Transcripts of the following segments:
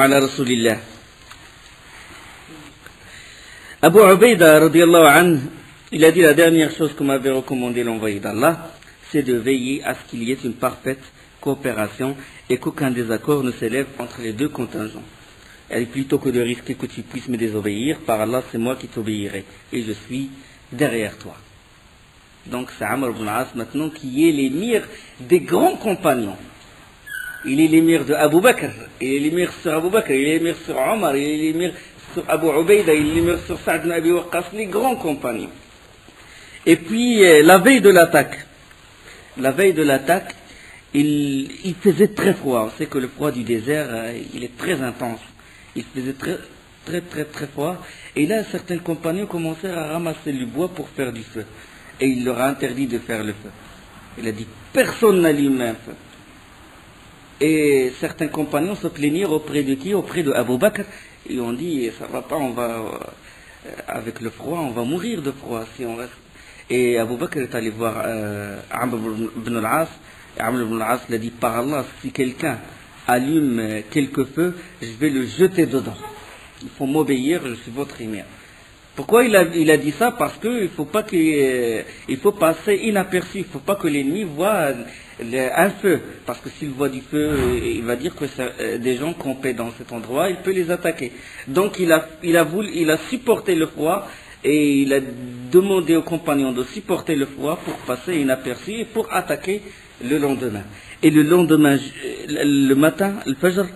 على رسول الله. Abu Ubaida, radiallahu anhu, il a dit la dernière chose que m'avait recommandé l'envoyé d'Allah, c'est de veiller à ce qu'il y ait une parfaite coopération et qu'aucun désaccord ne s'élève entre les deux contingents. Et plutôt que de risquer que tu puisses me désobéir, par Allah c'est moi qui t'obéirai et je suis derrière toi. Donc c'est Amr ibn al-As maintenant qui est l'émir des grands compagnons. Il est l'émir de Abu Bakr, il est l'émir sur Abu Bakr, il est l'émir sur Omar, il est l'émir sur Abu Ubaida, il est l'émir sur Sa'd ibn Abi Waqqas, les grands compagnons. Et puis la veille de l'attaque, il faisait très froid. On sait que le froid du désert, il est très intense. Il faisait très froid. Et là, certains compagnons commencèrent à ramasser du bois pour faire du feu. Et il leur a interdit de faire le feu. Il a dit, personne n'allume un feu. Et certains compagnons se plaignirent auprès de qui? Auprès de Abu Bakr. Et on dit, ça va pas, on va, avec le froid, on va mourir de froid si on reste. Et Abu Bakr est allé voir Amr ibn al-As. Et Amr ibn al-As l'a dit, par Allah, si quelqu'un allume quelques feux, je vais le jeter dedans. Il faut m'obéir, je suis votre émir. Pourquoi il a dit ça? Parce qu'il faut pas il faut passer inaperçu, il ne faut pas que l'ennemi voit un feu. Parce que s'il voit du feu, il va dire que des gens campaient dans cet endroit, il peut les attaquer. Donc il a supporté le froid et il a demandé aux compagnons de supporter le froid pour passer inaperçu et pour attaquer le lendemain. Et le lendemain, le matin, le Fajr,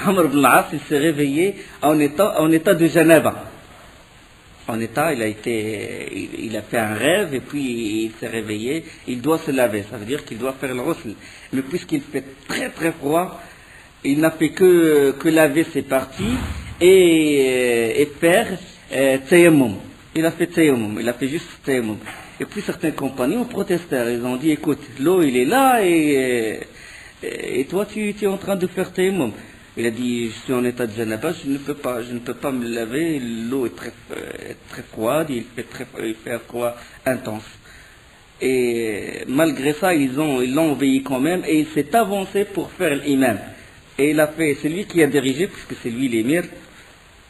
Amr ibn al-As, il s'est réveillé en état de janaba. Il a fait un rêve et puis il s'est réveillé. Il doit se laver, ça veut dire qu'il doit faire le ghusl. Mais puisqu'il fait très froid, il n'a fait que laver ses parties et faire tayammum. Il a fait tayammum, il a fait juste tayammum. Et puis certains compagnons protestèrent, ils ont dit, écoute, l'eau il est là et toi tu es en train de faire tayammum. Il a dit, je suis en état de janaba, je ne peux pas me laver, l'eau est très froide, il fait un froid intense. Et malgré ça, ils l'ont obéi quand même, et il s'est avancé pour faire l'imam. Et c'est lui qui a dirigé, puisque c'est lui l'émir.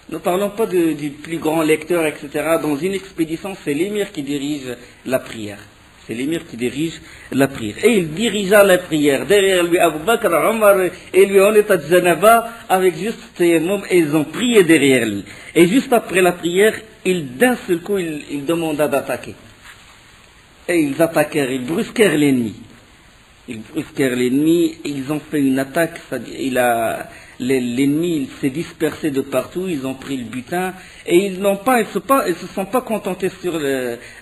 Ne parlons pas du plus grand lecteur, etc. Dans une expédition, c'est l'émir qui dirige la prière. C'est l'émir qui dirige la prière. Et il dirigea la prière. Derrière lui, Abu Bakr, Omar, et lui en état de janaba, avec juste tayammum, et ils ont prié derrière lui. Et juste après la prière, d'un seul coup, il demanda d'attaquer. Et ils attaquèrent, ils brusquèrent l'ennemi. Ils ont fait une attaque, l'ennemi s'est dispersé de partout, ils ont pris le butin, et ils se sont pas contentés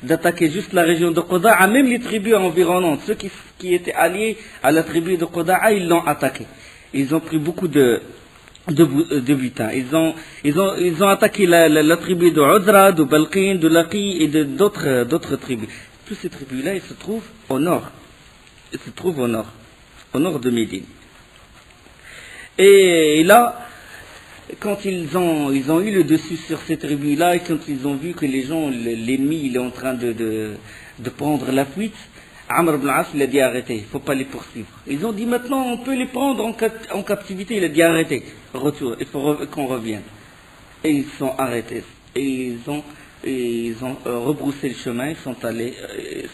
d'attaquer juste la région de Quda'a, même les tribus environnantes, ceux qui étaient alliés à la tribu de Quda'a, ils l'ont attaqué. Ils ont pris beaucoup de butin. Ils ont attaqué la tribu de Udra, de Balqin, de Laqi et d'autres tribus. Toutes ces tribus-là, ils se trouvent au nord. Au nord de Médine. Et là, quand ils ont eu le dessus sur ces tribus-là, et quand ils ont vu que l'ennemi, il est en train de prendre la fuite, Amr ibn al-As, il a dit arrêtez, il ne faut pas les poursuivre. Ils ont dit maintenant, on peut les prendre en captivité. Il a dit arrêtez, retour, il faut qu'on revienne. Et ils sont arrêtés. Et ils ont rebroussé le chemin, ils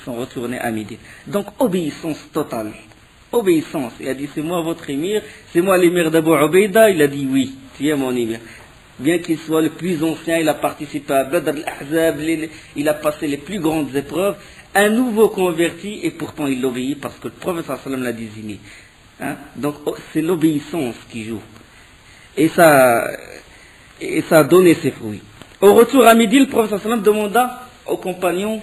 sont retournés à Médine. Donc, obéissance totale. Obéissance. Il a dit, c'est moi votre émir, c'est moi l'émir d'Abu Ubaida. Il a dit, oui, tu es mon émir. Bien qu'il soit le plus ancien, il a participé à Badr al-Ahzab, il a passé les plus grandes épreuves. Un nouveau converti, et pourtant il l'obéit parce que le prophète sallallahu alayhi wa sallam l'a désigné. Hein? Donc, c'est l'obéissance qui joue. Et ça a donné ses fruits. Au retour à midi, le prophète sallam demanda aux compagnons,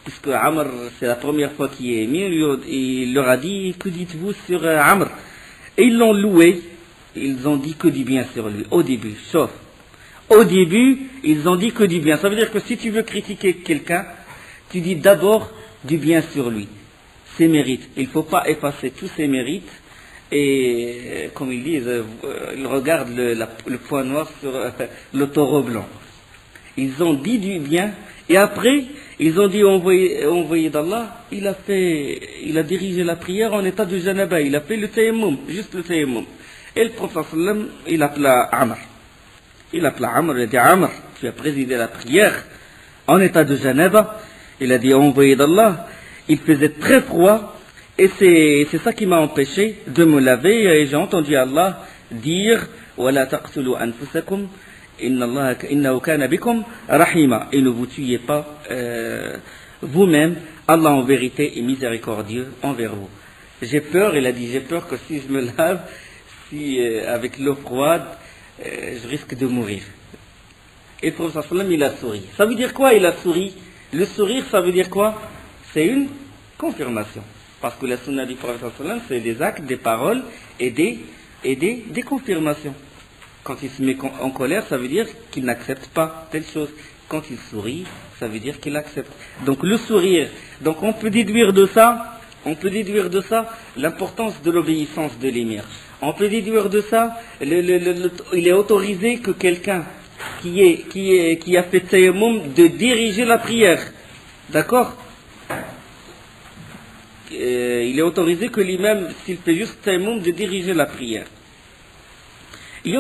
puisque Amr, c'est la première fois qu'il est émir, il leur a dit, que dites-vous sur Amr? Et ils l'ont loué, ils ont dit que du bien sur lui, au début, sauf. Au début, ils ont dit que du bien. Ça veut dire que si tu veux critiquer quelqu'un, tu dis d'abord du bien sur lui, ses mérites. Il ne faut pas effacer tous ses mérites. Et comme ils disent, ils regardent le point noir sur le taureau blanc. Ils ont dit du bien, et après, ils ont dit envoyé d'Allah, il a dirigé la prière en état de janaba, il a fait le tayammum, juste le tayammum. Et le prophète sallam, il appela Amr. Il a dit Amr, tu as présidé la prière en état de janaba. Il a dit envoyé d'Allah. Il faisait très froid et c'est ça qui m'a empêché de me laver. Et j'ai entendu Allah dire وَلَا تَقْتُلُوا أَنفُسَكُمْ إِنَّهُ كَانَ بِكُمْ رَحِيمًا. Et ne vous tuez pas vous-même. Allah en vérité est miséricordieux envers vous. J'ai peur, il a dit, j'ai peur que si je me lave, avec l'eau froide, je risque de mourir. Et le prophète sallam, il a souri. Ça veut dire quoi, il a souri? Le sourire, ça veut dire quoi? C'est une confirmation. Parce que la sunna du prophète sallam, c'est des actes, des paroles et des confirmations. Quand il se met en colère, ça veut dire qu'il n'accepte pas telle chose. Quand il sourit, ça veut dire qu'il accepte. Donc le sourire. Donc on peut déduire de ça l'importance de l'obéissance de l'émir. On peut déduire de ça, il est autorisé que quelqu'un qui a fait tayammum de diriger la prière. D'accord? Il est autorisé que l'imam, s'il fait juste tayammum, de diriger la prière. Il y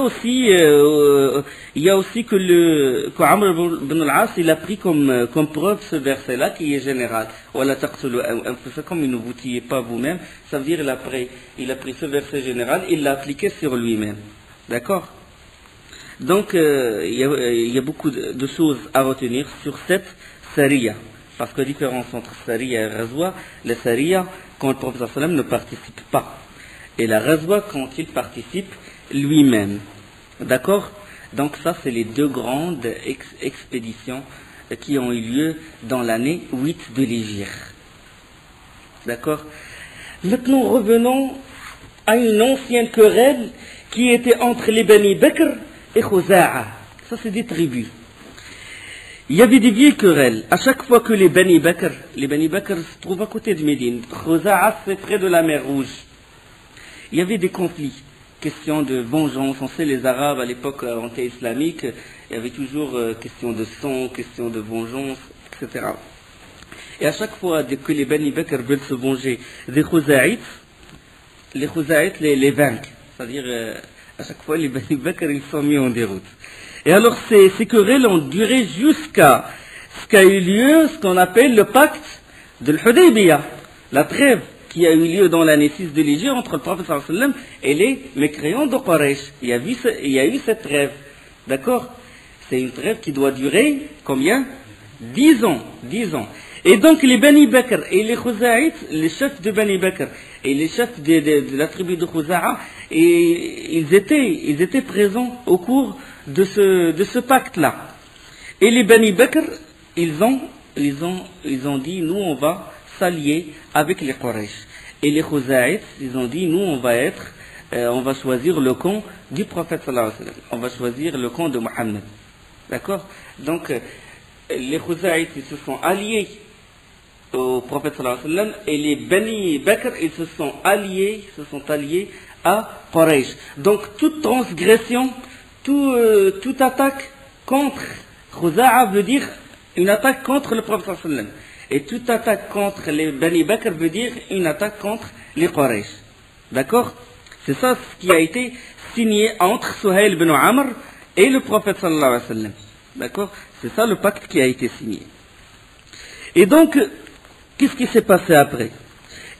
a aussi que Amr ibn al-As, il a pris comme preuve ce verset-là qui est général. Wala taqtulu anfusakum, ne vous tuez pas vous-même. Ça veut dire il a pris ce verset général, il l'a appliqué sur lui-même. D'accord? Donc il y a beaucoup de choses à retenir sur cette sariya. Parce que la différence entre sariya et razwa, la sariya, quand le prophète sallam ne participe pas. Et la razwa, quand il participe lui-même. D'accord? Donc ça, c'est les deux grandes expéditions qui ont eu lieu dans l'année 8 de l'Hégire. D'accord? Maintenant, revenons à une ancienne querelle qui était entre les Bani Bakr et Khuza'a. Ça, c'est des tribus. Il y avait des vieilles querelles. À chaque fois que les Bani Bakr se trouvent à côté de Médine, Khuza'a, c'est près de la mer Rouge. Il y avait des conflits. Question de vengeance. On sait, les Arabes à l'époque anté-islamique, il y avait toujours question de sang, question de vengeance, etc. Et à chaque fois que les Bani Bakr veulent se venger des Khuzaïtes, les Khuzaïtes les vainquent. C'est-à-dire, à chaque fois, les Bani Bakr, ils sont mis en déroute. Et alors, ces querelles ont duré jusqu'à ce qu'a eu lieu, ce qu'on appelle le pacte de l'Hudaybiyah, la trêve qui a eu lieu dans l'année 6 de l'Hégire entre le prophète sallallahu alayhi wa sallam et les mécréants de Quraysh. Il y a eu cette trêve. D'accord? C'est une trêve qui doit durer combien? 10 ans. 10 ans. Et donc les Bani Bakr et les Khuzaïtes, les chefs de Bani Bakr et les chefs de la tribu de Khuza'a, ils étaient présents au cours de ce pacte-là. Et les Bani Bakr, ils ont dit, nous on va s'allier avec les Quraysh. Et les Khuzaïtes, ils ont dit, nous on va choisir le camp du prophète sallallahu alayhi wa sallam. On va choisir le camp de Mohammed. D'accord? Donc les Khuzaïtes, ils se sont alliés au prophète sallallahu alayhi wa sallam, et les Bani Bakr, ils se sont alliés à Quraysh. Donc toute transgression, toute attaque contre Khuza'a veut dire une attaque contre le prophète sallallahu alayhi wa sallam. Et toute attaque contre les Bani Bakr veut dire une attaque contre les Quraysh. D'accord? C'est ça ce qui a été signé entre Suhail ibn Amr et le prophète sallallahu alayhi wa sallam. D'accord? C'est ça le pacte qui a été signé. Et donc, qu'est-ce qui s'est passé après?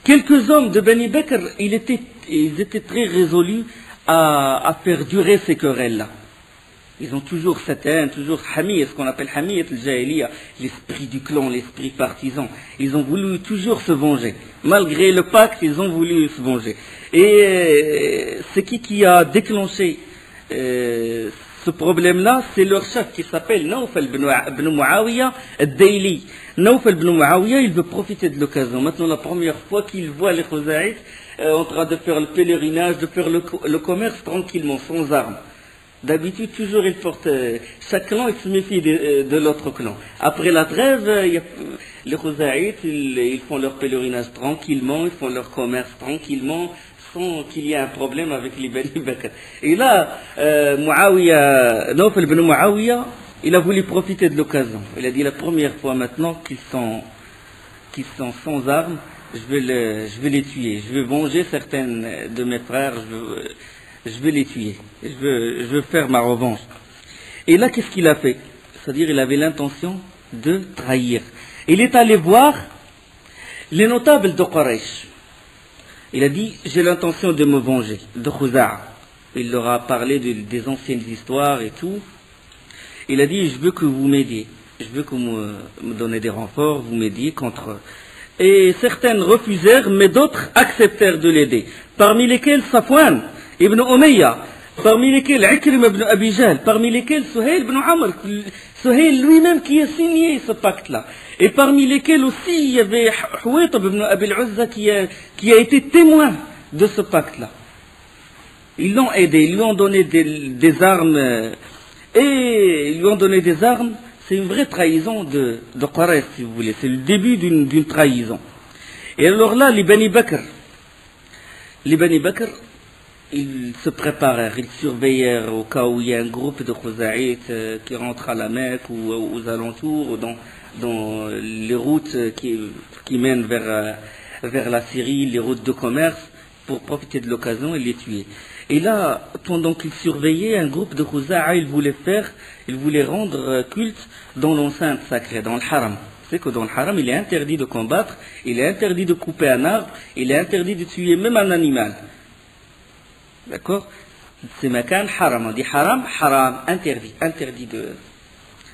Quelques hommes de Bani Bakr, ils étaient très résolus à faire durer ces querelles-là. Ils ont toujours cette haine, toujours hamiyya, ce qu'on appelle hamiyya al-jahiliya, l'esprit du clan, l'esprit partisan. Ils ont voulu toujours se venger. Malgré le pacte, ils ont voulu se venger. Et c'est qui a déclenché ce problème-là? C'est leur chef qui s'appelle Nawfal ibn Muawiyah al-Dayli. Nawfal ibn Muawiyah, il veut profiter de l'occasion. Maintenant, la première fois qu'il voit les Khuzaïtes en train de faire le pèlerinage, de faire le commerce tranquillement, sans armes. D'habitude, toujours, ils portent. Chaque clan, il se méfie de l'autre clan. Après la trêve, les Khuzaïtes, ils font leur pèlerinage tranquillement, ils font leur commerce tranquillement, sans qu'il y ait un problème avec les Bani Bakr. Et là, Nawfal ibn Muawiyah, il a voulu profiter de l'occasion. Il a dit, la première fois maintenant qu'ils sont sans armes, je vais les tuer. Je vais venger certains de mes frères. je vais les tuer, je veux faire ma revanche. Et là, qu'est-ce qu'il a fait? C'est-à-dire, il avait l'intention de trahir. Il est allé voir les notables de Quraysh. Il a dit, j'ai l'intention de me venger, de Khuza'a. Il leur a parlé des anciennes histoires et tout. Il a dit, je veux que vous m'aidiez. Je veux que vous me donnez des renforts, vous m'aidiez contre eux. Et certaines refusèrent, mais d'autres acceptèrent de l'aider. Parmi lesquels Safwan ibn Umayya, parmi lesquels Ikrim ibn Abi Jahl, parmi lesquels Suhail ibn Amr, Suhail lui-même qui a signé ce pacte-là. Et parmi lesquels aussi il y avait Huwaytab ibn Abi al-Uzza qui a été témoin de ce pacte-là. Ils l'ont aidé, ils lui ont donné des armes, et ils lui ont donné des armes. C'est une vraie trahison de Quraysh, si vous voulez. C'est le début d'une trahison. Et alors là, les Bani Bakr, ils se préparèrent, ils surveillèrent au cas où il y a un groupe de Khuzaïtes qui rentre à la Mecque ou aux alentours, ou dans les routes qui mènent vers la Syrie, les routes de commerce, pour profiter de l'occasion et les tuer. Et là, pendant qu'ils surveillaient, un groupe de Khuza'a, ils voulaient rendre culte dans l'enceinte sacrée, dans le haram. C'est que dans le haram, il est interdit de combattre, il est interdit de couper un arbre, il est interdit de tuer même un animal. D'accord? C'est makan haram. On dit haram, interdit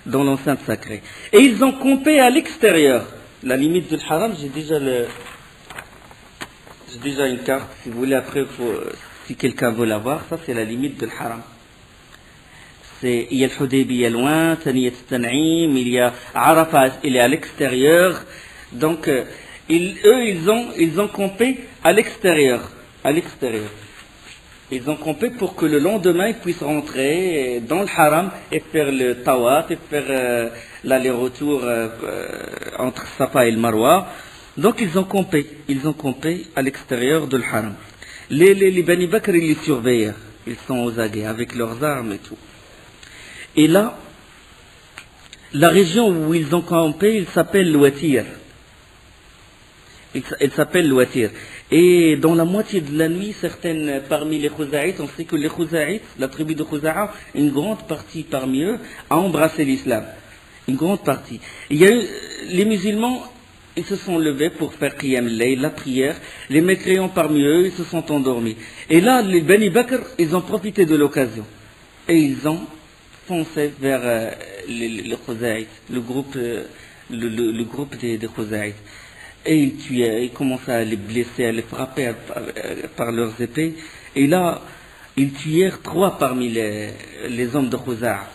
dans l'enceinte sacrée. Et ils ont campé à l'extérieur. La limite du haram, j'ai déjà une carte, si vous voulez, après, si quelqu'un veut la voir, ça c'est la limite de l'haram. Il y a le Hudaybiya loin, Taniyat Tan'im, il y a Arafat, il est à l'extérieur. Donc, ils ont campé à l'extérieur. Ils ont campé pour que le lendemain, ils puissent rentrer dans le haram et faire le tawaf, et faire l'aller-retour entre Safa et le Marwa. Donc, ils ont campé à l'extérieur de l'haram. Les Bani Bakr, ils les surveillent. Ils sont aux aguets avec leurs armes et tout. Et là, la région où ils ont campé, il s'appelle l'Ouatir. Il s'appelle l'Ouatir. Et dans la moitié de la nuit, certaines parmi les Khuzaïtes, on sait que les Khuzaïtes, la tribu de Khuza'a, une grande partie parmi eux a embrassé l'islam. Une grande partie. Il y a eu les musulmans. Ils se sont levés pour faire Qiyam al-Layl, la prière. Les mécréants parmi eux, ils se sont endormis. Et là, les Bani Bakr, ils ont profité de l'occasion. Et ils ont foncé vers les Khuzaïtes, le groupe des Khuzaïtes. Et ils tuaient, ils commençaient à les blesser, à les frapper par leurs épées. Et là, ils tuèrent 3 parmi les hommes de Khuza'a.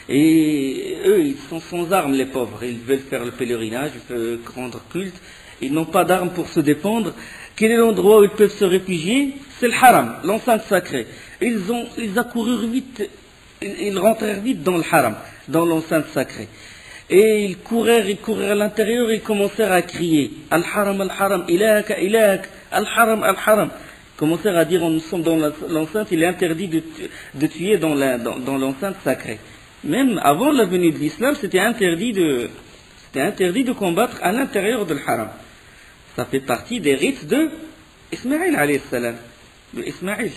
Et eux, ils sont sans armes, les pauvres. Ils veulent faire le pèlerinage, ils veulent rendre culte. Ils n'ont pas d'armes pour se défendre. Quel est l'endroit où ils peuvent se réfugier? C'est le haram, l'enceinte sacrée. Ils accoururent vite, ils rentrèrent vite dans le haram, dans l'enceinte sacrée. Et ils courèrent à l'intérieur et ils commencèrent à crier Al-Haram, ilak, ilak, Al-Haram, Al-Haram. Ils commencèrent à dire, nous sommes dans l'enceinte, il est interdit de tuer dans l'enceinte sacrée. Même avant la venue de l'islam, c'était interdit de combattre à l'intérieur de l'haram. Ça fait partie des rites de Ismaïl alayhi salam, de Ismaïl.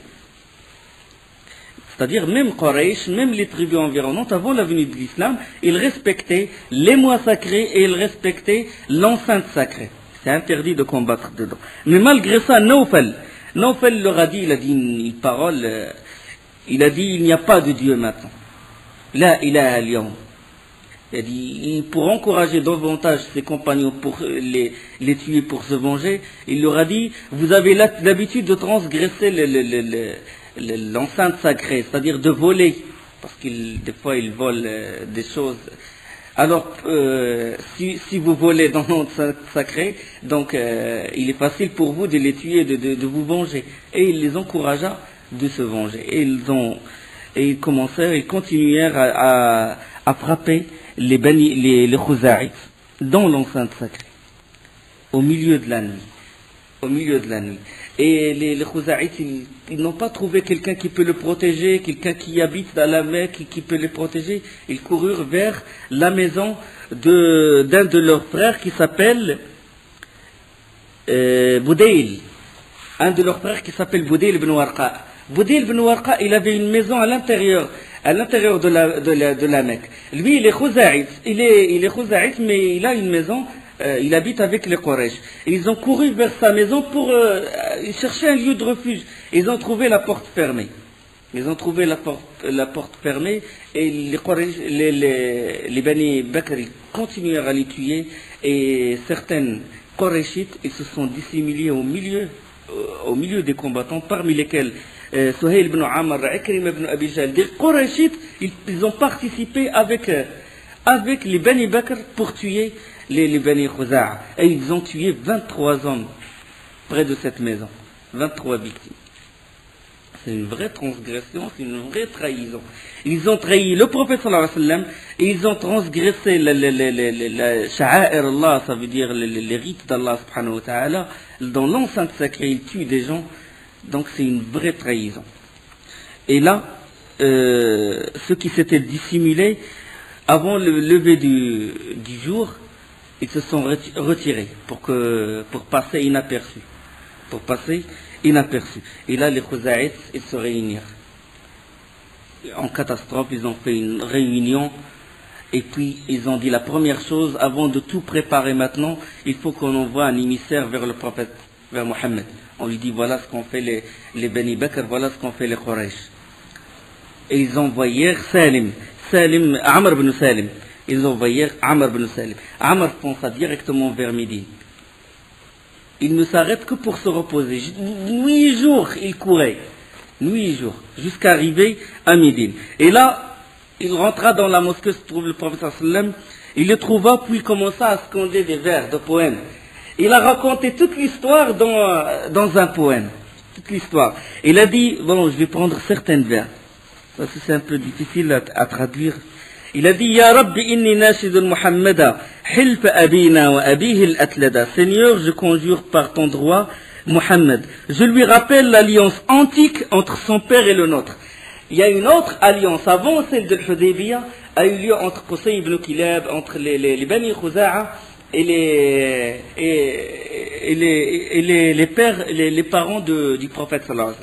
C'est-à-dire même Quraysh, même les tribus environnantes, avant la venue de l'islam, ils respectaient les mois sacrés et ils respectaient l'enceinte sacrée. C'est interdit de combattre dedans. Mais malgré ça, Nawfal leur a dit, il a dit une parole, il a dit il n'y a pas de Dieu maintenant. La ilaha al-yawm. Il a dit, pour encourager davantage ses compagnons pour les tuer, pour se venger, il leur a dit, vous avez l'habitude de transgresser l'enceinte sacrée, c'est-à-dire de voler, parce que des fois ils volent des choses. Alors, si vous volez dans l'enceinte sacrée, donc il est facile pour vous de les tuer, de vous venger. Et il les encouragea de se venger. Et ils continuèrent à frapper les Khuza'ites dans l'enceinte sacrée, au milieu de la nuit. Et les Khuza'ites, ils n'ont pas trouvé quelqu'un qui peut le protéger, quelqu'un qui habite dans la Mecque, qui peut les protéger. Ils coururent vers la maison d'un de leurs frères qui s'appelle Boudayl. Un de leurs frères qui s'appelle Boudayl ibn Warqa. Boudil ibn Warqa, il avait une maison à l'intérieur de la Mecque. Lui, il est Khouzaït, il est Khouzaït, mais il a une maison, il habite avec les Quraysh. Ils ont couru vers sa maison pour chercher un lieu de refuge. Ils ont trouvé la porte fermée. Ils ont trouvé la porte fermée et les Bani Bakr continuèrent à les tuer et certaines Qurayshites, ils se sont dissimulés au milieu des combattants, parmi lesquels Suhail ibn Amr, Ikrim ibn Abi Jahl. Des Qurayshites, ils ont participé avec les Bani Bakr pour tuer les Bani Khuza'a. Et ils ont tué 23 hommes près de cette maison, 23 victimes. C'est une vraie transgression, c'est une vraie trahison. Ils ont trahi le prophète sallallahu alayhi wa sallam et ils ont transgressé la sha'air Allah, ça veut dire les rites d'Allah subhanahu wa ta'ala. Dans l'enceinte sacrée, ils tuent des gens, donc c'est une vraie trahison. Et là, ceux qui s'étaient dissimulés, avant le lever du jour, ils se sont retirés pour passer inaperçus. Et là, les Khouzaïtes, ils se réunirent. En catastrophe, ils ont fait une réunion. Et puis, ils ont dit la première chose, avant de tout préparer maintenant, il faut qu'on envoie un émissaire vers le prophète, vers Mohammed. On lui dit, voilà ce qu'ont fait les Bani Bakr, voilà ce qu'ont fait les Quraysh. Et ils envoyèrent Amr ibn Salim. Ils envoyèrent Amr ibn Salim. Amr pensa directement vers Médine. Il ne s'arrête que pour se reposer. Nuit et jour, il courait. Nuit et jour, jusqu'à arriver à Médine. Et là, il rentra dans la mosquée où se trouve le prophète sallam. Il le trouva, puis il commença à scander des vers de poèmes. Il a raconté toute l'histoire dans un poème. Toute l'histoire. Il a dit, bon, je vais prendre certains vers. Ça, c'est un peu difficile à traduire. Il a dit, Ya Rabbi inni nashidun Muhammada, hilf abina wa abihi al-atlada. Seigneur, je conjure par ton droit Muhammad. Je lui rappelle l'alliance antique entre son père et le nôtre. Il y a une autre alliance avant celle de l'Hudaybiyah, a eu lieu entre Qusay ibn Kilab, entre les Bani Khuza'a et les parents du prophète sallallahu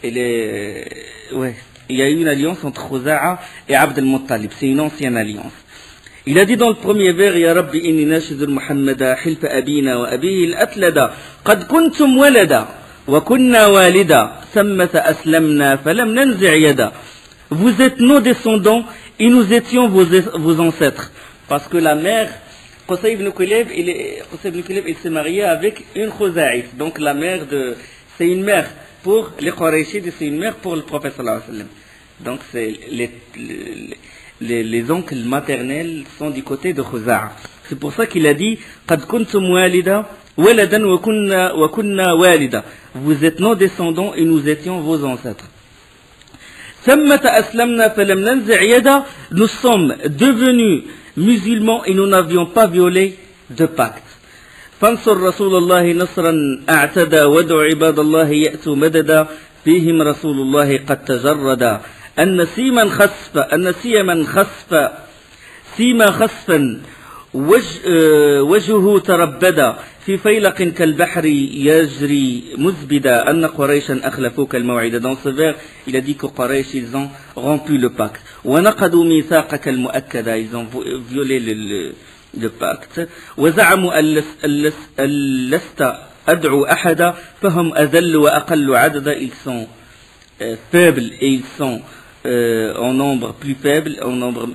alayhi wa sallam. Il y a eu une alliance entre Khuza'a et Abd al-Muttalib. C'est une ancienne alliance. Il a dit dans le premier vers, Ya Rabbi inni nashidul Muhammada, hilfa abina wa abihi al-atlada, qad kuntum walada, wa kunna walida, sammata aslamna, falam nanzi' yada. Vous êtes nos descendants et nous étions vos ancêtres. Parce que la mère, Qusay ibn Kilab, il s'est marié avec une Khuza'ite. Donc la mère c'est une mère pour les Qurayshites et c'est une mère pour le prophète sallallahu alayhi wa sallam. Donc les oncles maternels sont du côté de Khuza'a. C'est pour ça qu'il a dit Qad kuntum walida waladan wa kunna walida. Vous êtes nos descendants et nous étions vos ancêtres. Sammata aslamna falam nanzi' yada. Nous sommes devenus musulmans et nous n'avions pas violé de pacte. فانصر رسول الله نصرا اعتدى وادع عباد الله يأتوا مددا فيهم رسول الله قد تجردا أن سيما خسفا وجهه تربدا في فيلق كالبحر يجري مزبدا أن قريشا أخلفوك الموعد. Dans ce vers, il a dit que Quraysh, ils ont rompu le pacte. ونقضوا ميثاقك المؤكدا. Ils ont violé le pacte. وزعموا أن لست أدعو أحدا فهم أذل وأقل عددا. Ils sont faibles et ils sont en nombre plus faible,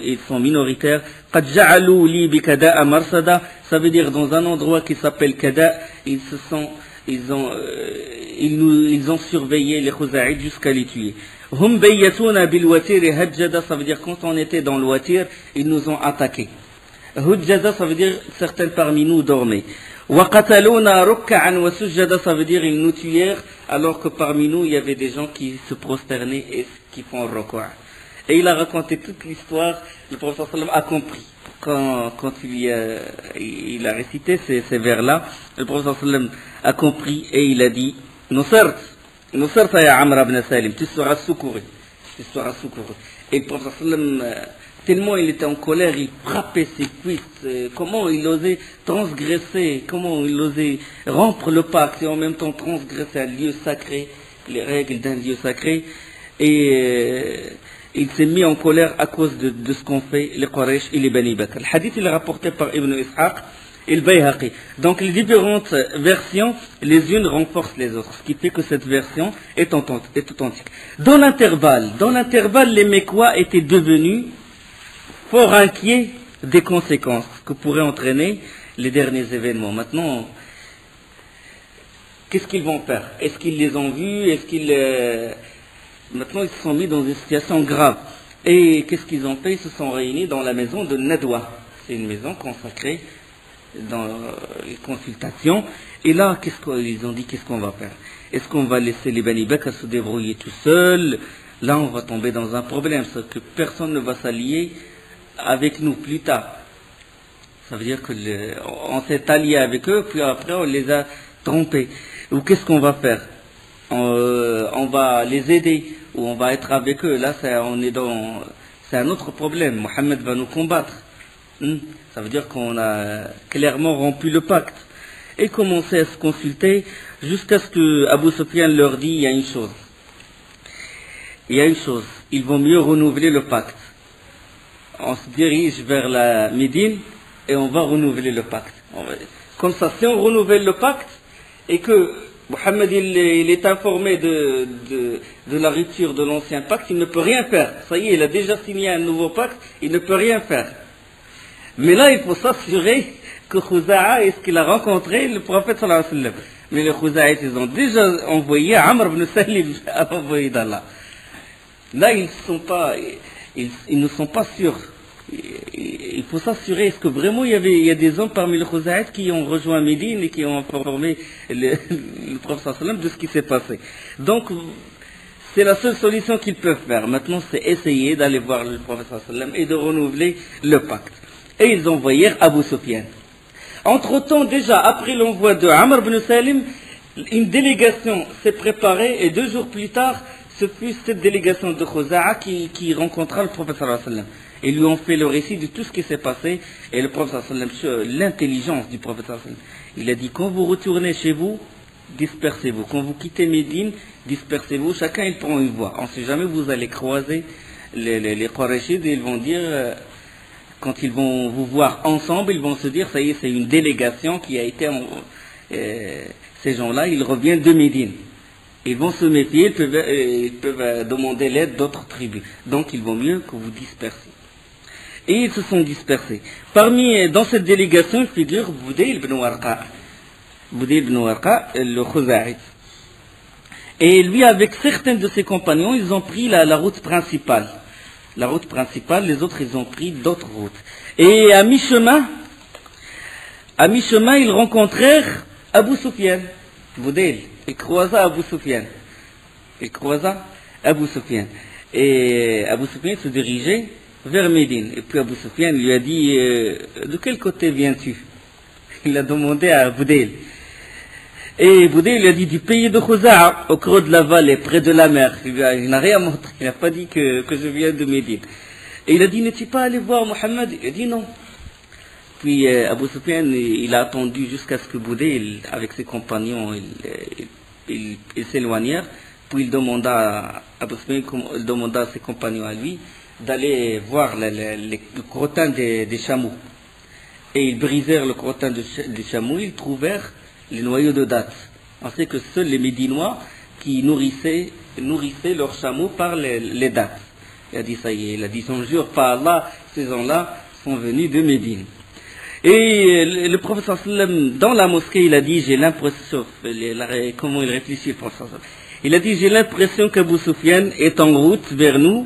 ils sont minoritaires. قد جعلوا لي بكداء مرصدا. Ça veut dire dans un endroit qui s'appelle Kada, ils ont surveillé les Khuza'ites jusqu'à les tuer. هم بيتونا بالوتير هجدا. Ça veut dire quand on était dans le Watir, ils nous ont attaqués. Hujjada, ça veut dire certains parmi nous dormaient. وقتلونا ركعا وسجدا. Ça veut dire ils nous tuèrent alors que parmi nous il y avait des gens qui se prosternaient et qui font ruku'. Et il a raconté toute l'histoire. Le prophète sallam a compris quand il a récité ces vers-là. Le prophète sallam a compris et il a dit Nusart ya Amr ibn Salim, tu seras secouru. Et le prophète sallam, tellement il était en colère, il frappait ses cuisses. Comment il osait transgresser, comment il osait rompre le pacte et en même temps transgresser un lieu sacré. les règles d'un lieu sacré, et il s'est mis en colère à cause de ce qu'ont fait les Quraysh et les Bani Bakr. Le hadith il est rapporté par Ibn Ishaq et le Bayhaqi. Donc les différentes versions, les unes renforcent les autres, ce qui fait que cette version est authentique. Dans l'intervalle, les Mécois étaient devenus fort inquiets des conséquences que pourraient entraîner les derniers événements. Maintenant, qu'est-ce qu'ils vont faire? Est-ce qu'ils les ont vus? Maintenant, ils se sont mis dans une situation grave. Et qu'est-ce qu'ils ont fait? Ils se sont réunis dans la maison de Nadwa. C'est une maison consacrée dans les consultations. Et là, ils ont dit, qu'est-ce qu'on va faire? Est-ce qu'on va laisser les Bani Bakr se débrouiller tout seuls? Là, on va tomber dans un problème, c'est que personne ne va s'allier avec nous plus tard. Ça veut dire qu'on s'est allié avec eux, puis après on les a trompés. Ou qu'est-ce qu'on va faire? On va les aider, ou on va être avec eux. Là, c'est un autre problème. Mohammed va nous combattre. Ça veut dire qu'on a clairement rompu le pacte. Et commencer à se consulter jusqu'à ce que Abu Sufyan leur dit, il y a une chose. Il vaut mieux renouveler le pacte. On se dirige vers la Médine et on va renouveler le pacte. Comme ça, si on renouvelle le pacte et que Mohammed il est informé de la rupture de l'ancien pacte, il ne peut rien faire. Ça y est, il a déjà signé un nouveau pacte, il ne peut rien faire. Mais là, il faut s'assurer que Khuza'a est ce qu'il a rencontré le prophète sallallahu alayhi wa sallam. Mais les Khuza'ites, ils ont déjà envoyé Amr ibn Salim à l'envoyé d'Allah. Là, ils ne sont pas sûrs. Il faut s'assurer, est-ce que vraiment il y a des hommes parmi les Khuza'ites qui ont rejoint Médine et qui ont informé le prophète sallallahu alayhi wa sallam de ce qui s'est passé. Donc, c'est la seule solution qu'ils peuvent faire. Maintenant, c'est essayer d'aller voir le prophète sallallahu alayhi wa sallam et de renouveler le pacte. Et ils envoyèrent Abu Sufyan. Entre-temps, déjà, après l'envoi de Amr ibn Salim, une délégation s'est préparée et 2 jours plus tard, ce fut cette délégation de Khuza'a qui rencontra le prophète sallallahu alayhi wa sallam. Ils lui ont fait le récit de tout ce qui s'est passé. Et le prophète sallallahu alayhi wa sallam, l'intelligence du prophète sallallahu alayhi wa sallam, il a dit, quand vous retournez chez vous, dispersez-vous. Quand vous quittez Médine, dispersez-vous. Chacun il prend une voie. On ne sait jamais, vous allez croiser les Qurayshides et ils vont dire... quand ils vont vous voir ensemble, ils vont se dire, ça y est, c'est une délégation qui a été... ces gens-là, ils reviennent de Médine. Ils vont se méfier, ils peuvent demander l'aide d'autres tribus. Donc, il vaut mieux que vous dispersiez. Et ils se sont dispersés. Dans cette délégation, figure Budayl ibn Warqa. Budayl ibn Warqa, le Khuza'ite. Et lui, avec certains de ses compagnons, ils ont pris la route principale. La route principale, les autres, ils ont pris d'autres routes. Et à mi-chemin, ils rencontrèrent Abu Sufyan. Budayl, il croisa Abu Sufyan. Et Abu Sufyan se dirigeait vers Médine. Et puis Abu Sufyan lui a dit, de quel côté viens-tu? Il a demandé à Budayl. Et Budayl lui a dit, du pays de Khuza'a, au creux de la vallée, près de la mer. Il n'a rien montré, il n'a pas dit que je viens de Médine. Et il a dit, n'es-tu pas allé voir Mohammed? Il a dit non. Puis Abu Sufyan, il a attendu jusqu'à ce que Budayl, avec ses compagnons, il s'éloignèrent. Puis il demanda à ses compagnons à lui d'aller voir le crottin des chameaux. Et ils brisèrent le crottin des chameaux, ils trouvèrent les noyaux de dattes. On sait que seuls les Médinois qui nourrissaient leurs chameaux par les dattes. Il a dit ça y est, il a dit, on jure par Allah, ces gens-là sont venus de Médine. Et le prophète sallallahu alayhi wa sallam, dans la mosquée, il a dit, j'ai l'impression, comment il réfléchit le prophète sallallahu alayhi wa sallam, il a dit, j'ai l'impression qu'Abu Sufyan est en route vers nous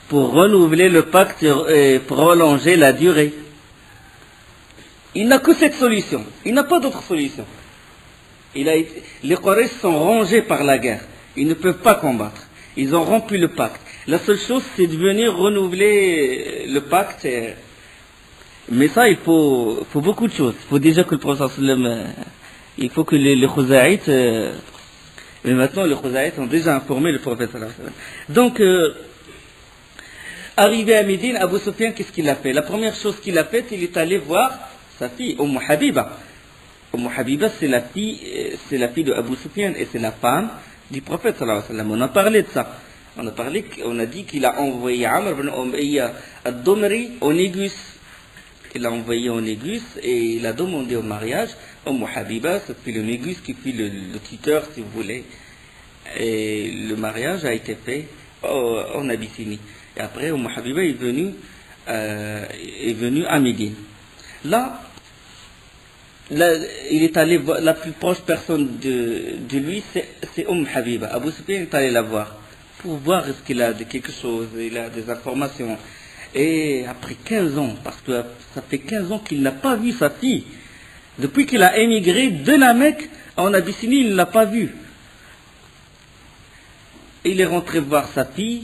pour renouveler le pacte et prolonger la durée. Il n'a que cette solution, il n'a pas d'autre solution. Les Quraysh sont rongés par la guerre, ils ne peuvent pas combattre, ils ont rompu le pacte. La seule chose, c'est de venir renouveler le pacte. Mais ça, il faut beaucoup de choses. Il faut déjà que le prophète sallallahu alayhi wa sallam, il faut que les Khuza'ites, mais maintenant les Khuza'ites ont déjà informé le prophète sallallahu alayhi wa sallam. Donc, arrivé à Médine, Abu Sufyan, qu'est-ce qu'il a fait? La première chose qu'il a faite, il est allé voir sa fille, Habiba. Habiba, c'est la fille de Abu Sufyan et c'est la femme du prophète sallallahu alayhi wa sallam. On a parlé de ça. On a dit qu'il a envoyé Amr ibn Umayya ad-Dumri au Négus. Il l'a envoyé au Négus et il a demandé au mariage Umm Habiba, c'est le Négus qui fut le tuteur, si vous voulez. Et le mariage a été fait en Abyssinie. Et après, Umm Habiba est venu à Médine. Là, il est allé voir, la plus proche personne de lui, c'est Habiba. Abu Sufyan est allé la voir pour voir est-ce qu'il a quelque chose, il a des informations. Et après 15 ans, parce que ça fait 15 ans qu'il n'a pas vu sa fille, depuis qu'il a émigré de la Mecque en Abyssinie, il ne l'a pas vue. Il est rentré voir sa fille,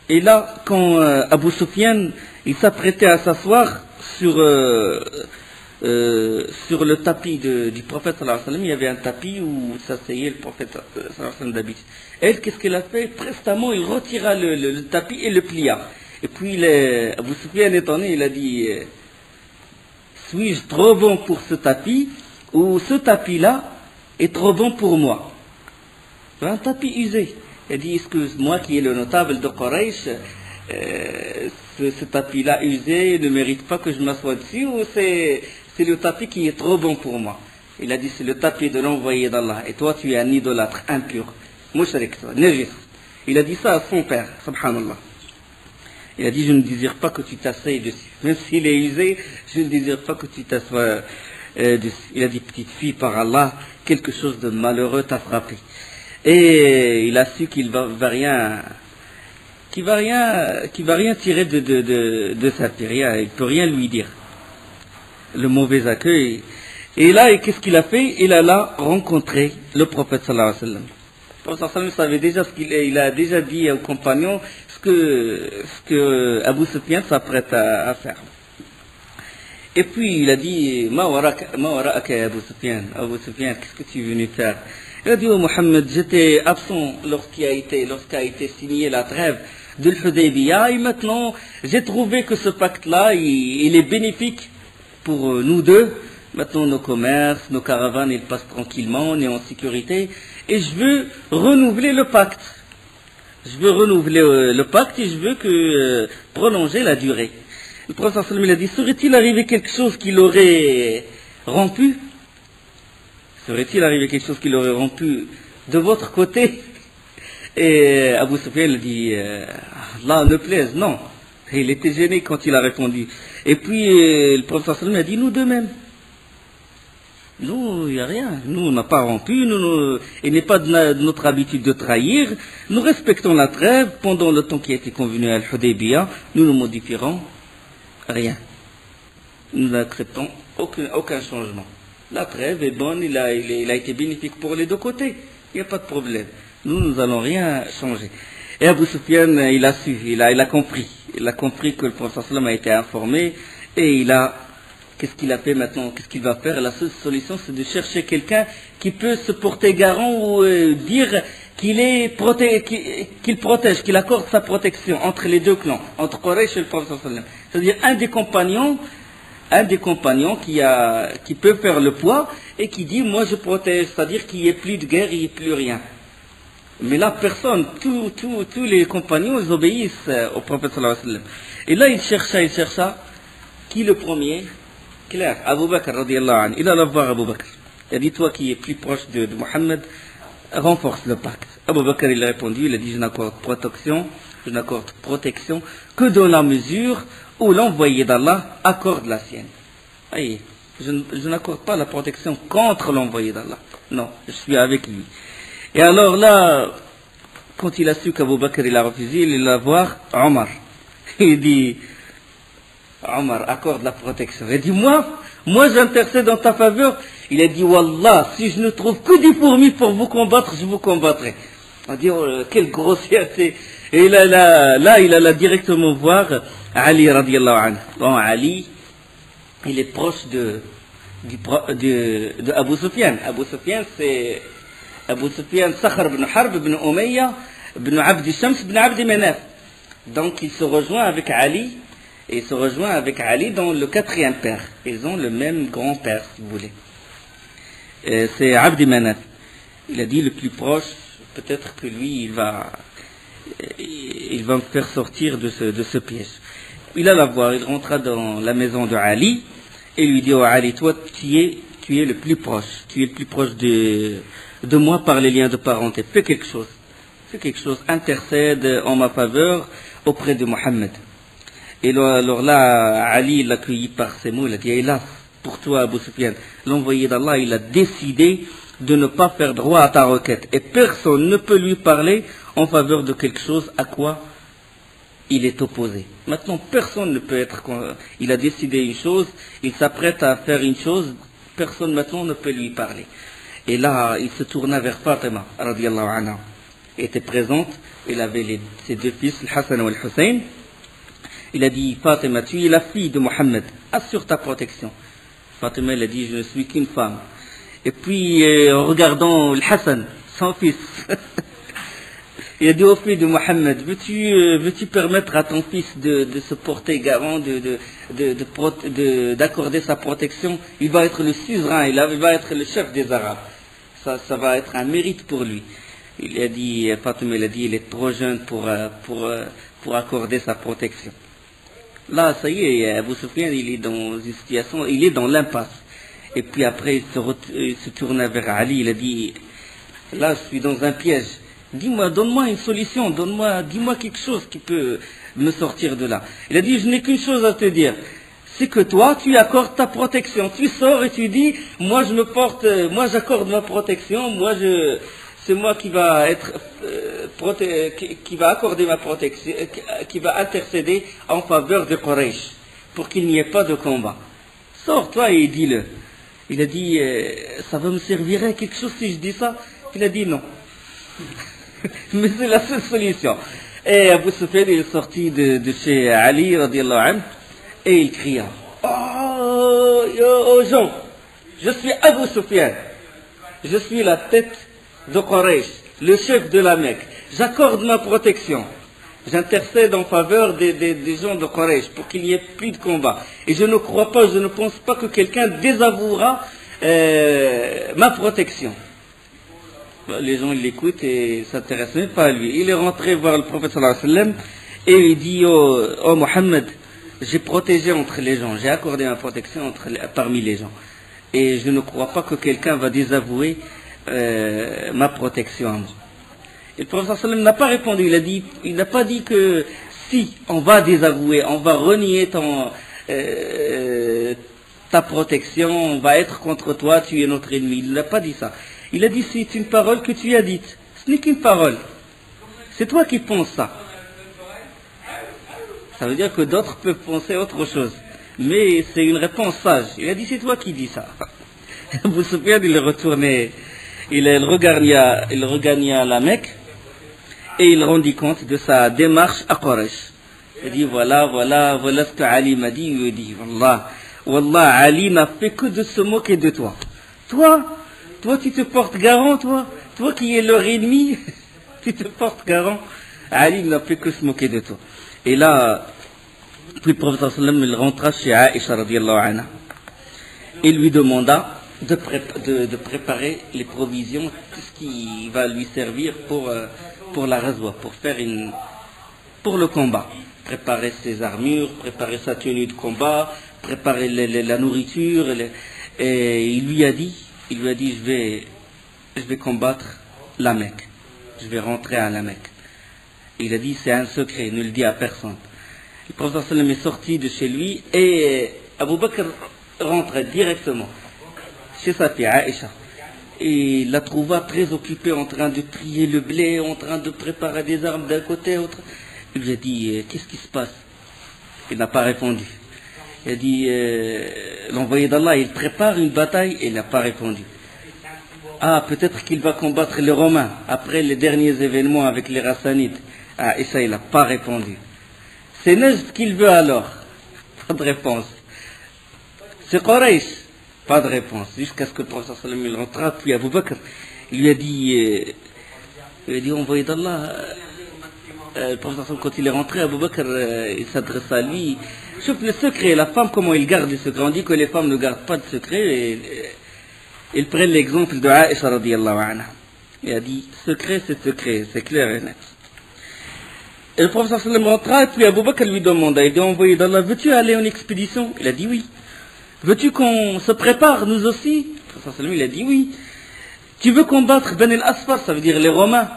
et là, quand Abu Sufyan, il s'apprêtait à s'asseoir sur le tapis du prophète sallallahu alayhi wa sallam, il y avait un tapis où s'asseyait le prophète sallallahu alayhi wa sallam d'habitude. Elle, qu'est-ce qu'elle a fait? Prestement, il retira le tapis et le plia. Et puis Abu Sufyan étonné, il a dit suis-je trop bon pour ce tapis ou ce tapis-là est trop bon pour moi? C'est un tapis usé. Il a dit excuse-moi qui est le notable de Quraysh, ce tapis-là usé ne mérite pas que je m'assoie dessus ou c'est le tapis qui est trop bon pour moi? Il a dit c'est le tapis de l'envoyé d'Allah et toi tu es un idolâtre impur, mushrik, najis. Il a dit ça à son père, subhanallah. Il a dit je ne désire pas que tu t'asseyes dessus, même s'il est usé, je ne désire pas que tu t'assoies dessus. Il a dit petite fille, par Allah, quelque chose de malheureux t'a frappé. Et il a su qu'il va rien tirer de sa fille, rien, il peut rien lui dire. Le mauvais accueil. Et là, qu'est-ce qu'il a fait? Il a là rencontré le prophète sallallahu alayhi wa sallam. Le prophète sallallahu alayhi wa sallam savait déjà il a déjà dit aux compagnons ce que Abu Sufyan s'apprête à faire. Et puis il a dit Ma wara'aka ya Abu Sufyan, qu'est-ce que tu es venu faire? Il a dit oh Mohammed, j'étais absent lorsqu'a été signée la trêve de l'Hudaybiyah et maintenant j'ai trouvé que ce pacte-là il est bénéfique pour nous deux. Maintenant nos commerces, nos caravanes ils passent tranquillement, on est en sécurité et je veux renouveler le pacte. Je veux renouveler le pacte et je veux prolonger la durée. Le prophète sallallahu alayhi wa sallam il a dit serait-il arrivé quelque chose qui l'aurait rompu? Serait-il arrivé quelque chose qui l'aurait rompu de votre côté? Et Abu Sufyan a dit Allah ne plaise, non. Et il était gêné quand il a répondu. Et puis le prophète sallallahu alayhi wa sallam a dit nous deux mêmes. Nous, il n'y a rien. Nous, on n'a pas rompu. Il n'est pas de notre habitude de trahir. Nous respectons la trêve pendant le temps qui a été convenu à Al-Hudaybiyah. Nous ne modifierons rien. Nous n'acceptons aucun changement. La trêve est bonne. Il a été bénéfique pour les deux côtés. Il n'y a pas de problème. Nous n'allons rien changer. Et Abu Sufyan, il a su, il a compris. Il a compris que le prophète sallam a été informé et qu'est-ce qu'il a fait maintenant? Qu'est-ce qu'il va faire? La seule solution, c'est de chercher quelqu'un qui peut se porter garant ou dire qu'il protège, qu'il accorde sa protection entre les deux clans, entre Quraysh et le prophète sallallahu alayhi wa sallam. C'est-à-dire un des compagnons qui peut faire le poids et qui dit moi je protège, c'est-à-dire qu'il n'y ait plus de guerre, il n'y ait plus rien. Mais là, personne, tous les compagnons, ils obéissent au prophète sallallahu alayhi wa sallam. Et là, il chercha, qui le premier? Clair, Abu Bakr radiallahu anhu. Il allait voir Abu Bakr. Il a dit, toi qui es plus proche de Mohammed, renforce le pacte. Abu Bakr, il a répondu, il a dit, je n'accorde protection que dans la mesure où l'envoyé d'Allah accorde la sienne. Voyez, je n'accorde pas la protection contre l'envoyé d'Allah. Non, je suis avec lui. Et alors là, quand il a su qu'Abu Bakr il a refusé, il allait voir Omar. Il dit, Omar, accorde la protection. Il dit, moi j'intercède en ta faveur. Il a dit, Wallah, si je ne trouve que des fourmis pour vous combattre, je vous combattrai. On dit, oh, quelle grossièreté. Et là, il alla directement voir Ali radiallahu anhu. Bon, Ali, il est proche de Abu Sufyan. Abu Sufyan, Sakhar ibn Harb, ibn Umayya, ibn Abd Shams, ibn Abd Manaf. Donc il se rejoint avec Ali, et il se rejoint avec Ali dans le quatrième père. Ils ont le même grand-père, si vous voulez. C'est Abd Manaf. Il a dit le plus proche peut-être que lui, il va me faire sortir de ce piège. Il alla voir, il rentra dans la maison de Ali, et lui dit, oh Ali, toi, tu es le plus proche, de moi par les liens de parenté. Fais quelque chose, intercède en ma faveur auprès de Mohammed. Et alors là, Ali l'a accueilli par ces mots, il a dit, hélas, pour toi, Abu Sufyan, l'envoyé d'Allah, il a décidé de ne pas faire droit à ta requête. Et personne ne peut lui parler en faveur de quelque chose à quoi il est opposé. Maintenant, personne ne peut être... Il a décidé une chose, il s'apprête à faire une chose, personne maintenant ne peut lui parler. Et là, il se tourna vers Fatima, radiallahu anha. Elle était présente, il avait ses deux fils, le Hassan et le Hussein. Il a dit, Fatima, tu es la fille de Mohammed, assure ta protection. Fatima, elle a dit, je ne suis qu'une femme. Et puis, en regardant le Hassan, son fils, il a dit au fils de Mohammed, veux-tu permettre à ton fils de se porter garant, d'accorder sa protection? Il va être le suzerain, il va être le chef des Arabes. Ça va être un mérite pour lui. Il a dit, Fatima, il a dit, il est trop jeune pour accorder sa protection. Là, ça y est, Abu Sufyan, il est dans une situation, il est dans l'impasse. Et puis après, il se tourna vers Ali, il a dit, là, je suis dans un piège. Dis-moi, donne-moi une solution, dis-moi quelque chose qui peut me sortir de là. Il a dit, je n'ai qu'une chose à te dire. C'est que toi, tu accordes ta protection. Tu sors et tu dis, moi j'accorde ma protection, c'est moi qui va qui va accorder ma protection, qui va intercéder en faveur de Quraysh, pour qu'il n'y ait pas de combat. Sors-toi et dis-le. Il a dit, ça va me servir à quelque chose si je dis ça? Il a dit non. Mais c'est la seule solution. Et Abu Sufyan est sorti de chez Ali, radiallahu anhu, et il cria, oh gens, je suis Abu Sufyan, je suis la tête de Quraysh, le chef de la Mecque, j'accorde ma protection, j'intercède en faveur des gens de Quraysh pour qu'il n'y ait plus de combat. Et je ne pense pas que quelqu'un désavouera ma protection. Les gens l'écoutent et ne s'intéressent même pas à lui. Il est rentré voir le prophète sallallahu alayhi wa sallam et il dit, oh Mohammed, j'ai protégé entre les gens, j'ai accordé ma protection parmi les gens. Et je ne crois pas que quelqu'un va désavouer ma protection à moi. Et le prophète sallallahu alayhi wa sallam n'a pas répondu, il n'a pas dit que si on va désavouer, on va renier ta protection, on va être contre toi, tu es notre ennemi. Il n'a pas dit ça. Il a dit, c'est une parole que tu as dite. Ce n'est qu'une parole. C'est toi qui penses ça. Ça veut dire que d'autres peuvent penser autre chose. Mais c'est une réponse sage. Il a dit, c'est toi qui dis ça. Vous souvenez, il est retourné, il regagna la Mecque et il rendit compte de sa démarche à Quraysh. Il dit, voilà ce que Ali m'a dit. Il lui dit, Wallah, Ali n'a fait que de se moquer de toi. Toi, tu te portes garant, toi qui es leur ennemi, tu te portes garant. Ali n'a fait que se moquer de toi. Et là, puis le prophète sallallahu alayhi wa sallam, il rentra chez Aïcha radiallahu anha et lui demanda de préparer les provisions, tout ce qui va lui servir pour la razwa, pour le combat. Préparer ses armures, préparer sa tenue de combat, préparer la nourriture. Et il lui a dit, je vais combattre la Mecque. Je vais rentrer à la Mecque. Il a dit, c'est un secret, ne le dis à personne. Le prophète sallam est sorti de chez lui et Abu Bakr rentre directement chez sa fille Aïcha. Et il la trouva très occupée en train de trier le blé, en train de préparer des armes d'un côté à l'autre. Il lui a dit, qu'est-ce qui se passe? Il n'a pas répondu. Il a dit, l'envoyé d'Allah, il prépare une bataille et il n'a pas répondu. Ah, peut-être qu'il va combattre les Romains après les derniers événements avec les Rassanides. Ah, et ça, il n'a pas répondu. C'est Najd qu'il veut alors. Pas de réponse. C'est Quraysh. Pas de réponse. Jusqu'à ce que le prophète sallallahu alayhi wa sallam rentra, puis Abu Bakr, il lui a dit, envoyé d'Allah. Le prophète sallallahu quand il est rentré, Abu Bakr, il s'adresse à lui. Sauf le secret, la femme, comment il garde le secret. On dit que les femmes ne gardent pas de secret. Et ils prennent l'exemple de Aïcha radiallahu anha. Il a dit, secret, c'est clair et net. Et le professeur sallam rentra, et puis Abu Bakr lui demanda, il dit, envoyé d'Allah, veux-tu aller en expédition? Il a dit oui. Veux-tu qu'on se prépare, nous aussi? Le professeur sallam, il a dit oui. Tu veux combattre Ben el-Asfar, ça veut dire les Romains?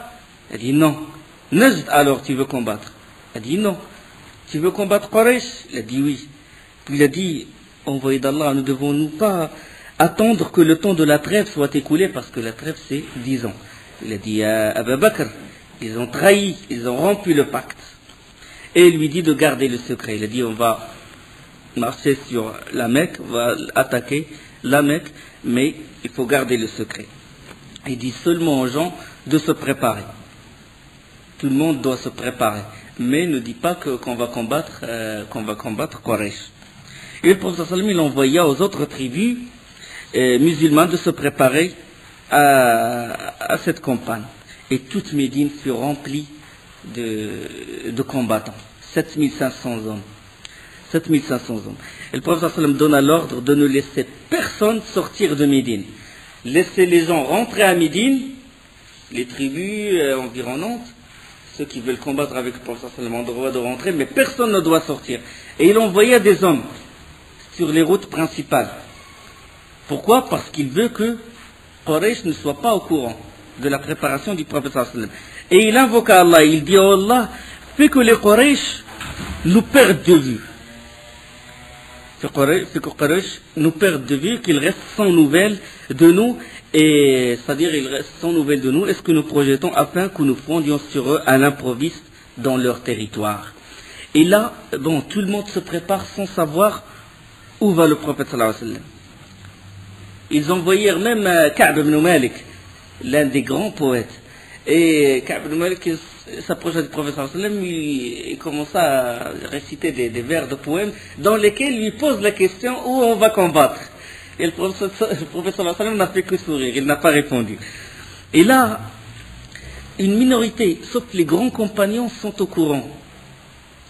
Il a dit non. Najd, alors, tu veux combattre? Il a dit non. Tu veux combattre Quraysh? Il a dit oui. Puis il a dit, envoyé d'Allah, ne devons-nous pas attendre que le temps de la trêve soit écoulé, parce que la trêve c'est 10 ans. Il a dit à Abu Bakr, ils ont trahi, ils ont rompu le pacte. Et il lui dit de garder le secret. Il a dit, on va marcher sur la Mecque, on va attaquer la Mecque, mais il faut garder le secret. Il dit seulement aux gens de se préparer. Tout le monde doit se préparer, mais ne dit pas qu'on va combattre Quraysh. Et le prophète sallam il envoya aux autres tribus musulmanes de se préparer à cette campagne. Et toute Médine fut remplie de combattants. 7500 hommes. 7500 hommes. Et le prophète sallam donna l'ordre de ne laisser personne sortir de Médine. Laisser les gens rentrer à Médine, les tribus environnantes, ceux qui veulent combattre avec le prophète sallam ont le droit de rentrer, mais personne ne doit sortir. Et il envoya des hommes sur les routes principales. Pourquoi? Parce qu'il veut que Quraysh ne soit pas au courant de la préparation du prophète sallam. Et il invoqua Allah, il dit, oh Allah, fais que les Quraysh nous perdent de vue. Fais que Quraysh nous perdent de vue, qu'ils restent sans nouvelles de nous, et c'est-à-dire ils restent sans nouvelles de nous, est-ce que nous projetons afin que nous fondions sur eux à l'improviste dans leur territoire. Et là, bon, tout le monde se prépare sans savoir où va le prophète sallallahu alayhi wa sallam. Ils envoyèrent même Ka'b ibn Malik, l'un des grands poètes. Et Ka'b ibn Malik s'approcha du prophète sallallahu alayhi wa sallam, il commença à réciter des vers de poèmes dans lesquels il lui pose la question où on va combattre. Et le prophète sallallahu alayhi wa sallam n'a fait que sourire, il n'a pas répondu. Et là, une minorité, sauf les grands compagnons, sont au courant.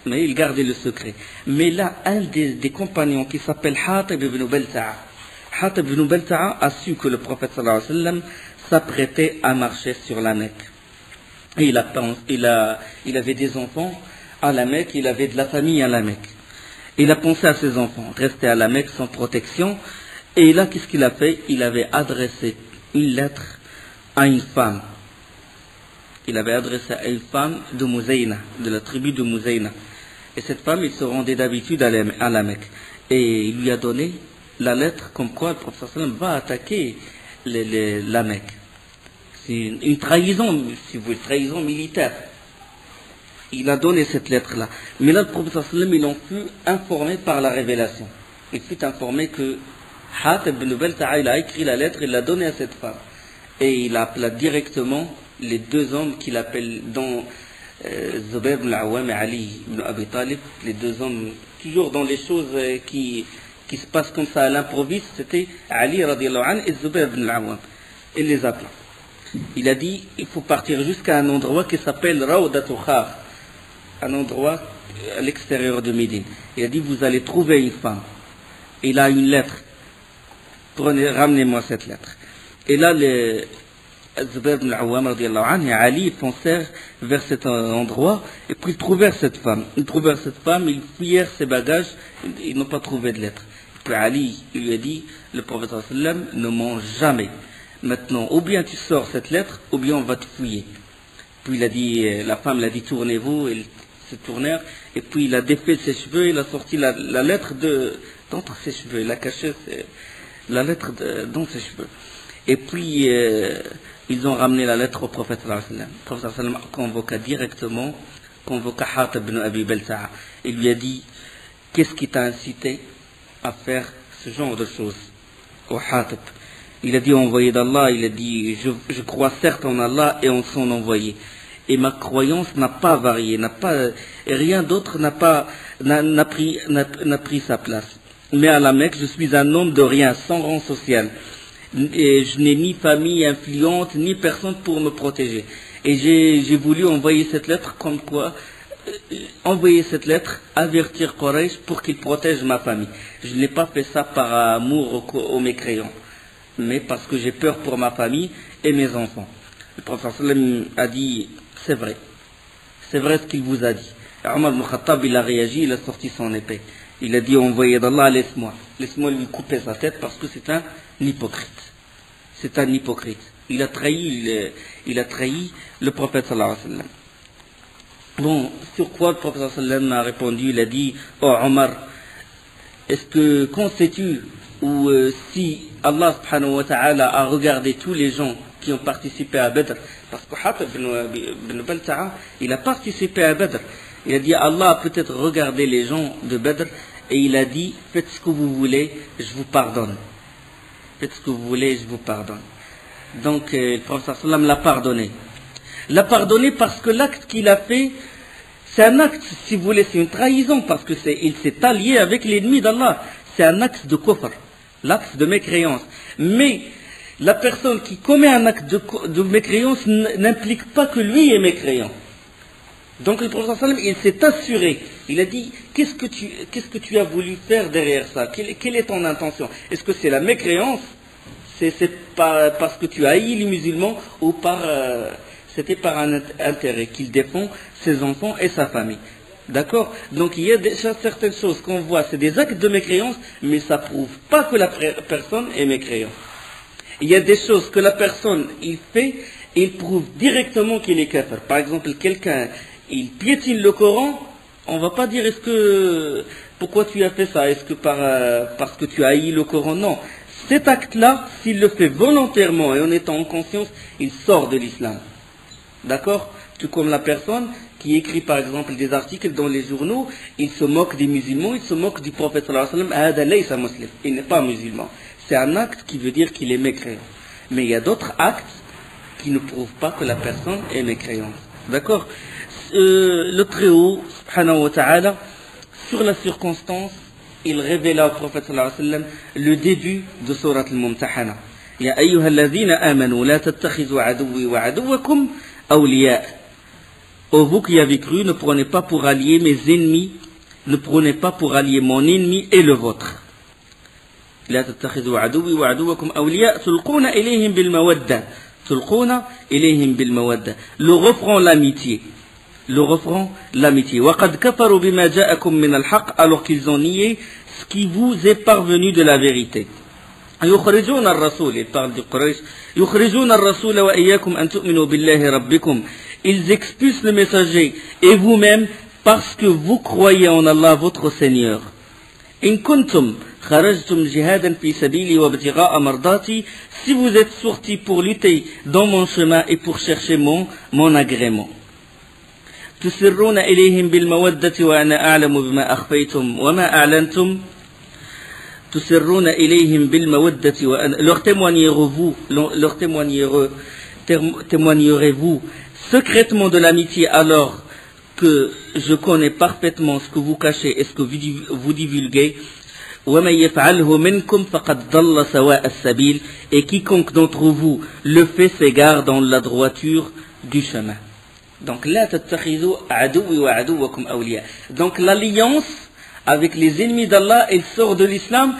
Mais ils gardaient le secret. Mais là, un des compagnons qui s'appelle Hatib ibn Balta'a, Hatib ibn Balta'a a su que le prophète sallallahu alayhi wa sallam s'apprêtait à marcher sur la Mecque. Et il avait des enfants à la Mecque, il avait de la famille à la Mecque. Il a pensé à ses enfants, rester à la Mecque sans protection. Et là, qu'est-ce qu'il a fait? Il avait adressé une lettre à une femme. Il avait adressé à une femme de Muzayna, de la tribu de Muzayna. Et cette femme, il se rendait d'habitude à la Mecque. Et il lui a donné la lettre comme quoi le prophète sallam va attaquer la Mecque. C'est une trahison, si vous voulez, trahison militaire. Il a donné cette lettre-là. Mais là, le prophète sallam, il en fut informé par la révélation. Il fut informé que Hatib ibn Balta'a, il a écrit la lettre, il l'a donnée à cette femme. Et il appela directement les deux hommes qu'il appelle, dont Zubayr ibn al-Awwam et Ali ibn Abi Talib, les deux hommes, toujours dans les choses qui se passent comme ça à l'improviste, c'était Ali radiallahu anhu et Zubayr ibn al-Awwam. Il les appela. Il a dit, il faut partir jusqu'à un endroit qui s'appelle Rawdatu Khar, un endroit à l'extérieur de Médine. Il a dit, vous allez trouver une femme. Il a une lettre. Ramenez-moi cette lettre. Et là, Zubayr ibn al-Awwam radiallahu anhu et Ali foncèrent vers cet endroit et puis ils trouvèrent cette femme. Ils trouvèrent cette femme, ils fouillèrent ses bagages, ils n'ont pas trouvé de lettre. Puis Ali lui a dit, le prophète sallam ne ment jamais. Maintenant, ou bien tu sors cette lettre, ou bien on va te fouiller. Puis il a dit, la femme l'a dit, tournez-vous, ils se tournèrent, et puis il a défait ses cheveux, il a sorti la lettre d'entre ses cheveux, il a caché la lettre dans ses cheveux. Et puis, ils ont ramené la lettre au prophète sallallahu alayhi wa sallam. Le prophète sallallahu alayhi wa sallam convoqua Hatib ibn Abi Balta'a. Il lui a dit, qu'est-ce qui t'a incité à faire ce genre de choses au Hatib? Il a dit, envoyé d'Allah, il a dit, je crois certes en Allah et en son envoyé. Et ma croyance n'a pas varié, rien d'autre n'a pris sa place. Mais à la Mecque, je suis un homme de rien, sans rang social. Et je n'ai ni famille influente, ni personne pour me protéger. Et j'ai voulu envoyer cette lettre comme quoi, avertir Quraysh pour qu'il protège ma famille. Je n'ai pas fait ça par amour aux mécréants, mais parce que j'ai peur pour ma famille et mes enfants. Le prophète sallam a dit, c'est vrai ce qu'il vous a dit. Et Omar ibn Khattab, il a réagi, il a sorti son épée. Il a dit, envoyé d'Allah, laisse-moi lui couper sa tête parce que c'est un hypocrite. C'est un hypocrite. Il a trahi le prophète sallallahu alayhi wa sallam. Bon, sur quoi le prophète sallallahu alayhi wa sallam a répondu, il a dit, oh Omar, qu'en sais-tu, ou si Allah subhanahu wa ta'ala a regardé tous les gens qui ont participé à Badr, parce que Hatib ibn Balta'a, il a participé à Badr. Il a dit, Allah a peut-être regardé les gens de Badr, et il a dit, faites ce que vous voulez, je vous pardonne. Faites ce que vous voulez, je vous pardonne. Donc, le prophète sallam l'a pardonné. L'a pardonné parce que l'acte qu'il a fait, c'est un acte, si vous voulez, c'est une trahison, parce que il s'est allié avec l'ennemi d'Allah. C'est un acte de kufr, l'acte de mécréance. Mais, la personne qui commet un acte de mécréance n'implique pas que lui est mécréant. Donc le prophète sallam, il s'est assuré, il a dit, qu'est-ce que tu as voulu faire derrière ça? Quelle est ton intention? Est-ce que c'est la mécréance? C'est parce que tu haïs les musulmans ou c'était par un intérêt qu'il défend ses enfants et sa famille. D'accord? Donc il y a déjà certaines choses qu'on voit, c'est des actes de mécréance, mais ça prouve pas que la personne est mécréante. Il y a des choses que la personne, il fait, et il prouve directement qu'il est kafir. Par exemple, quelqu'un, il piétine le Coran, on va pas dire pourquoi tu as fait ça? Est-ce que parce que tu as haï le Coran? Non. Cet acte-là, s'il le fait volontairement et en étant en conscience, il sort de l'islam. D'accord? Tout comme la personne qui écrit par exemple des articles dans les journaux, il se moque des musulmans, il se moque du prophète sallallahu alayhi wa sallam, hada laysa muslim, il n'est pas musulman. C'est un acte qui veut dire qu'il est mécréant. Mais il y a d'autres actes qui ne prouvent pas que la personne est mécréante. D'accord? Le Très-Haut, subhanahu wa ta'ala, sur la circonstance, il révéla au prophète sallallahu alayhi wa sallam le début de Surat al-Mumtahana. Ya ayyuha alladhina amanu, la tattakhidhu aduwwi wa aduwwakum awliya. Ô vous qui avez cru, ne prenez pas pour alliés mes ennemis, ne prenez pas pour alliés mon ennemi et le vôtre. لا تتخذوا عدوي وعدوكم أولياء تلقون إليهم بالمودة تلقون إليهم بالمودة. Le refrain l'amitié وقد كفروا بما جاءكم من الحق, alors qu'ils ont nié ce qui vous est parvenu de la vérité. يخرجون الرسول, il parle de Quraysh, يخرجون الرسول وإياكم أن تؤمنوا بالله ربكم. Ils expulsent le messager et vous-même parce que vous croyez en Allah votre Seigneur. إن كنتم خرجتم جهادا في سبيلي وابتغاء مرضاتي, si vous êtes sortis pour lutter dans mon chemin et pour chercher mon agrément. تسرون إليهم بالمودة وأنا أعلم بما أخفيتم وما أعلنتم. تسرون إليهم بالمودة وأنا, leur témoignerez-vous secrètement de l'amitié alors que je connais parfaitement ce que vous cachez et ce que vous divulguez. وَمَنْ يَفْعَلْهُ مِنْكُمْ فَقَدْ ضَلَّ سَوَاءَ السَّبِيلِ. Et quiconque d'entre vous le fait s'égare dans la droiture du chemin. Donc là, تَتَّخِذُوا عَدُوِّي وَعَدُوَّكُمْ أَوْلِيَاءَ. Donc l'alliance avec les ennemis d'Allah, il sort de l'islam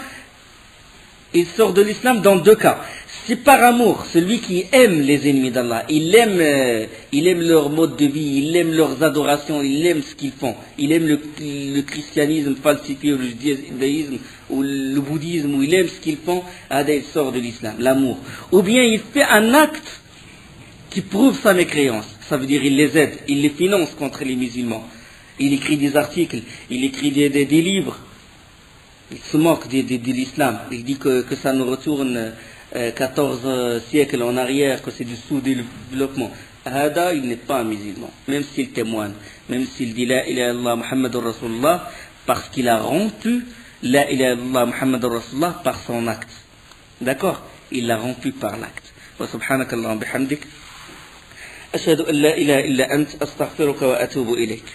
dans deux cas. C'est par amour, celui qui aime les ennemis d'Allah, il aime leur mode de vie, il aime leurs adorations, il aime ce qu'ils font, il aime le christianisme falsifié, ou le judaïsme, ou le bouddhisme, ou il aime ce qu'ils font, il sort de l'islam, l'amour. Ou bien il fait un acte qui prouve sa mécréance, ça veut dire il les aide, il les finance contre les musulmans, il écrit des articles, il écrit des livres, il se moque de l'islam, il dit que ça nous retourne 14 siècles en arrière, que c'est du sous-développement. Hada, il n'est pas un musulman, même s'il témoigne, même s'il dit La ilaha illallah Muhammadur Rasulullah, parce qu'il a rompu La ilaha illallah Muhammadur Rasulullah par son acte. D'accord? Il l'a rompu par l'acte. Wa subhanakallahumma bihamdik. Ashhadu an la ilaha illa ant, astaghfiruka wa atubu ilayk.